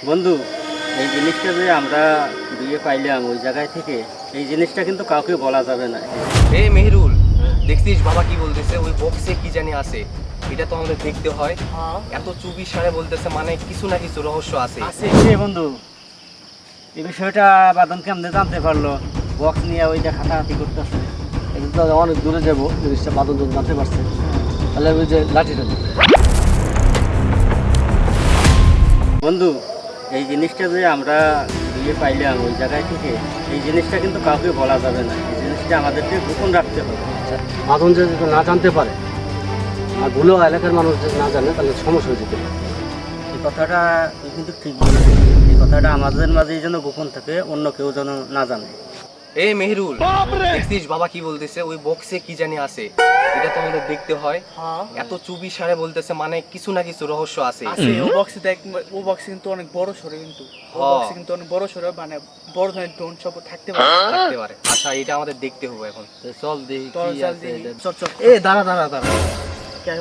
বন্ধু, এই জিনিসটা যে আমরা বিয়ে পাইলাম ওই জায়গায় থেকে, এই জিনিসটা কিন্তু কাউকে বলা যাবে না। এই মেহরুল, দেখছিস বাবা কি বলতেছে? ওই বক্সে কি জানি আছে, এটা তো আমাদের দেখতে হয়। এত চুপি সারে বলতেছে, মানে কিছু না কিছু রহস্য আছে। বন্ধু, এই বিষয়টা বাদন কেমনে জানতে পারলো? বক্স নিয়ে ওইটা হাতাহাতি করতেছে। এটা তো অনেক দূরে যাবো, জিনিসটা বাদন যখন জানতে পারছে, তাহলে ওই যে লাঠিটা দিবে। বন্ধু, এই জিনিসটা যে আমরা বিয়ে পাইলাম ওই জায়গায় থেকে, এই জিনিসটা কিন্তু কাউকে বলা যাবে না। এই জিনিসটা আমাদেরকে গোপন রাখতে হবে। বাদন যদি না জানতে পারে আর ভুলেও এলাকার মানুষ যদি না জানে, তাহলে সমস্যা হয়ে যেতে পারে। এই কথাটা তুই কিন্তু ঠিক বলেছিস। এই কথাটা আমাদের মাঝেই যেন গোপন থাকে, অন্য কেউ যেন না জানে। এই মেহরুল, দেখছিস বাবা কি বলতেছে? ওই বক্সে কি জানি আছে, এটা তো আমাদের দেখতে হয়। এত চুপি সারে বলতেছে, মানে কিছু না কিছু রহস্য আছে। ও বক্সে দেখ, ও বক্সে কিন্তু অনেক বড় সরে, কিন্তু ও বক্সে কিন্তু অনেক বড় সরে, মানে বড় ধরনের ড্রোন সব থাকতে পারে। আচ্ছা, এটা আমাদের দেখতে হবে এখন। তো চল দেখি চল, কি চল আছে দেখি। এটা। চল চল। এ দাঁড়া দাঁড়া দাঁড়া,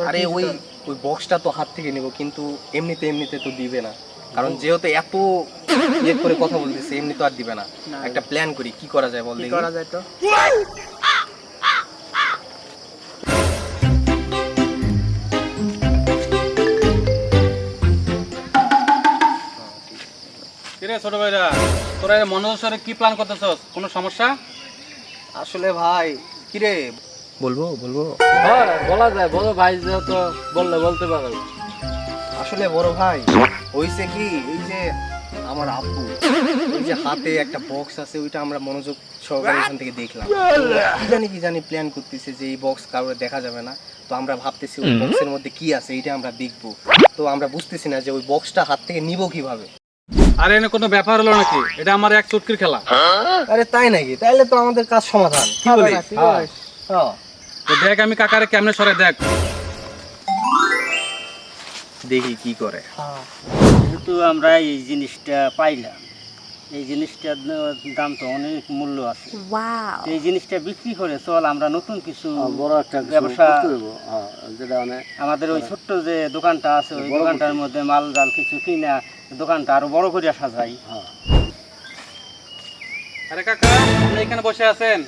আরে কি ওই তোর? ওই বক্সটা তো হাত থেকে নেব, কিন্তু এমনিতে তো দিবে না, কারণ যেহেতু এত ইয়ে করে কথা বলতেছে, এমনি তো আর দিবে না। না। একটা প্ল্যান করি, কি করা যায় বল কি দেখি। করা যায় তো? কিরে ছোট ভাইরা, তোরা মনোজরে কি প্ল্যান করতেছস? কোনো সমস্যা? আসলে ভাই, কি রে বলবো? হ্যাঁ, বলা যায়, বলো ভাই, যেহেতু বললে বলতে পারো। আসলে বড় ভাই হইছে কি, এই যে আমার আব্বু, এই যে হাতে একটা বক্স আছে, ওইটা আমরা মনোযোগ সহকারে এখান থেকে দেখলাম। কি জানি প্ল্যান করতেছে যে এই বক্স কারোর দেখা যাবে না। তো আমরা ভাবতেছি ওই বক্সের মধ্যে কি আছে, এইটা আমরা দেখবো। তো আমরা বুঝতেছি না যে ওই বক্সটা হাত থেকে নিব কিভাবে। আরে এনে কোনো ব্যাপার হলো নাকি? এটা আমার এক চুটকির খেলা। আরে তাই নাকি? তাইলে তো আমাদের কাজ সমাধান, কি বলিস? ঠিক আছে। হ্যাঁ। তো দেখ আমি কাকারে কেমনে সরে দেখ। দেখি কি করে। হ্যাঁ। যেহেতু আমরা এই জিনিসটা পাইলাম, এই জিনিসটার দাম তো অনেক মূল্য আছে। তো এই জিনিসটা বিক্রি করে চল আমরা নতুন কিছু বড় একটা কিছু ব্যবসা করতে দেবো, যেটা মানে আমাদের ওই ছোট্ট যে দোকানটা আছে, ওই দোকানটার মধ্যে মাল জাল কিছু কিনা দোকানটা আরো বড় করে সাজাই। আরে কাকা, আপনি এখানে বসে আছেন,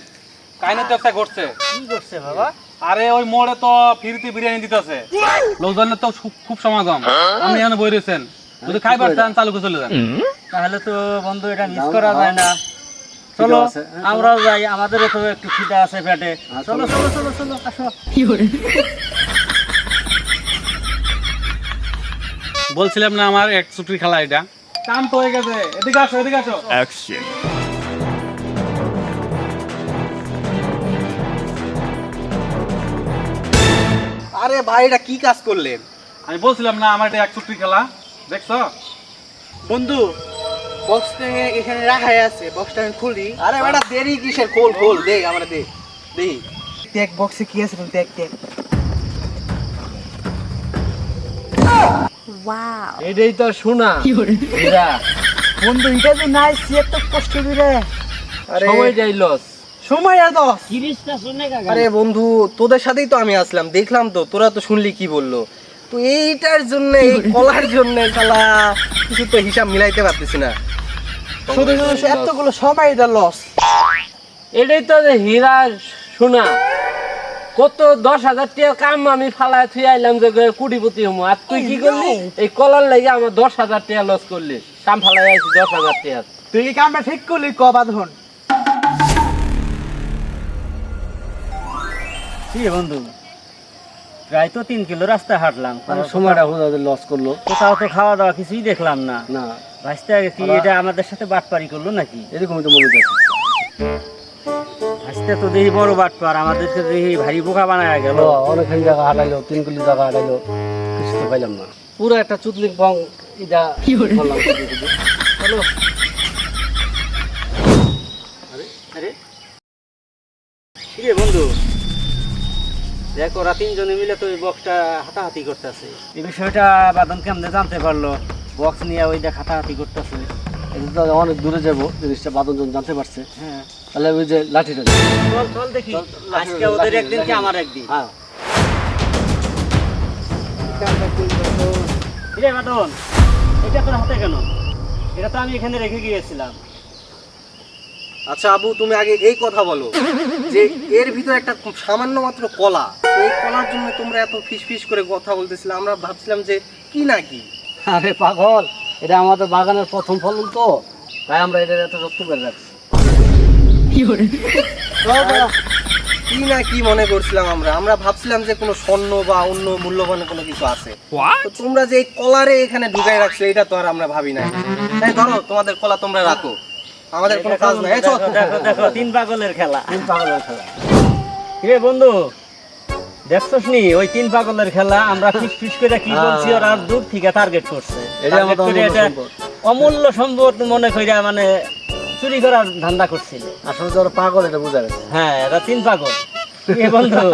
কাহিনী তো একটা ঘটছে। কি করছে বাবা? আরে ওই মোড়ে তো ফ্রিতে বিরিয়ানি দিতেছে, লোকজনের তো খুব সমাগম। আপনি এখানে বই রয়েছেন, যদি খাইবার চান চালু করে চলে যান। তাহলে তো বন্ধু এটা মিস করা যায় না। চলো আছে, আমরাও যাই, আমাদেরও তো একটু খিদে আছে পেটে। চলো চলো চলো চলো আসো। বলছিলাম না আমার এক চুটকির খেলা, এটা কাম তো হয়ে গেছে। এদিকে আসো, এদিকে আসো। আরে ভাই, এটা কি কাজ করলেন? আমি বলছিলাম না আমার এটা এক চুটকির খেলা, দেখছো? বন্ধু, বক্স থেকে এখানে রাখাই আছে, বক্সটা আমি খুলি। আরে বেটা, দেরি কিসের? খোল দেখ, আমরা দেখ দেখি। দেখ বক্সে কি আছে, দেখ দেখ। এটাই তো শোনা। বন্ধু, এটা যে নাই সিয়ার তো কষ্ট দিলে। সময়টাই লস। সময় আর দশ। আরে বন্ধু, তোদের সাথেই তো আমি আসলাম, দেখলাম তো, তোরা তো শুনলি কি বললো। তো এইটার জন্য, এই কলার জন্য শালা কিছু তো হিসাব মিলাইতে পারতেছি না। শুধু শুধু এতগুলো সময় এটা লস। এটাই তো যে হীরা শোনা। কত 10,000 টাকা কাম আমি ফালায় থুই আইলাম যে কোটিপতি হমু, আর তুই কি করলি? এই কলার লাগে আমার 10,000 টাকা লস করলি। কাম ফালাই আইছি 10,000 টাকা। তুই কি কামটা ঠিক করলি? ক বাঁধন। কি রে বন্ধু, প্রায় তো 3 কিলো রাস্তা হাঁটলাম, সময়টা লস করলো। কোথাও তো খাওয়া দাওয়া কিছুই দেখলাম না। না, ভাসতে কি এটা আমাদের সাথে বাটপারি করলো নাকি? এরকমই তো মনে হচ্ছে। ভাসতে তো দেখি বড় বাটপার, আমাদেরকে দেখি ভারী বোকা বানায় গেল। অনেকখানি জায়গা হাঁটাইলো, 3 কিলো জায়গা হাঁটাইলো, কিছু তো পাইলাম না। পুরো একটা চুতলিক বং এটা করলাম। চলো। আরে কি রে বন্ধু, দেখ ওরা 3 জনে মিলে তো এই বক্সটা হাতাহাতি করতেছে। এই বিষয়টা বাদন কেমনে জানতে পারলো? বক্স নিয়ে ওই দেখ হাতাহাতি করতেছে। এটা তো অনেক দূরে যাবো, জিনিসটা বাদন যখন জানতে পারছে, হ্যাঁ, তাহলে ওই যে লাঠিটা দিবে। চল চল দেখি, আজকে ওদের একদিন কি আমার একদিন। হ্যাঁ, রে বাদন, এটা তোর হাতে কেন? এটা তো আমি এখানে রেখে গিয়েছিলাম। আচ্ছা আবু, তুমি আগে এই কথা বলো যে এর ভিতরে একটা সামান্য মাত্র কলা, তো এই কলার জন্য তোমরা এত ফিস করে কথা বলতেছিলে, আমরা ভাবছিলাম যে কি না কি। আরে পাগল, এটা আমাদের বাগানের প্রথম ফলন তো, তাই আমরা এটা এত যত্ন করে রাখছি। কি না কি মনে করছিলাম আমরা আমরা ভাবছিলাম যে কোনো স্বর্ণ বা অন্য মূল্যবান কোনো কিছু আছে। তো তোমরা যে এই কলারে এখানে ঢুকাই রাখছো এটা তো আর আমরা ভাবি নাই। তাই ধরো তোমাদের কলা তোমরা রাখো, আমাদের কোনো কাজ নাই। এই চল। দেখো দেখো, তিন পাগলের খেলা। তিন পাগলের খেলা। কিরে বন্ধু, দেখছস নি ওই তিন পাগলের খেলা? আমরা ফিস করে কি বলছি, ওরা দূর থেকে টার্গেট করছে। এটা আমাদের Target করে অমূল্য এটা সম্পদ। অমূল্য সম্পদ মনে কইরা মানে চুরি করার ধান্দা করছিল। আসলে তো ওরা পাগল, এটা বোঝা গেছে। হ্যাঁ, এটা তিন পাগল। কিরে বন্ধু,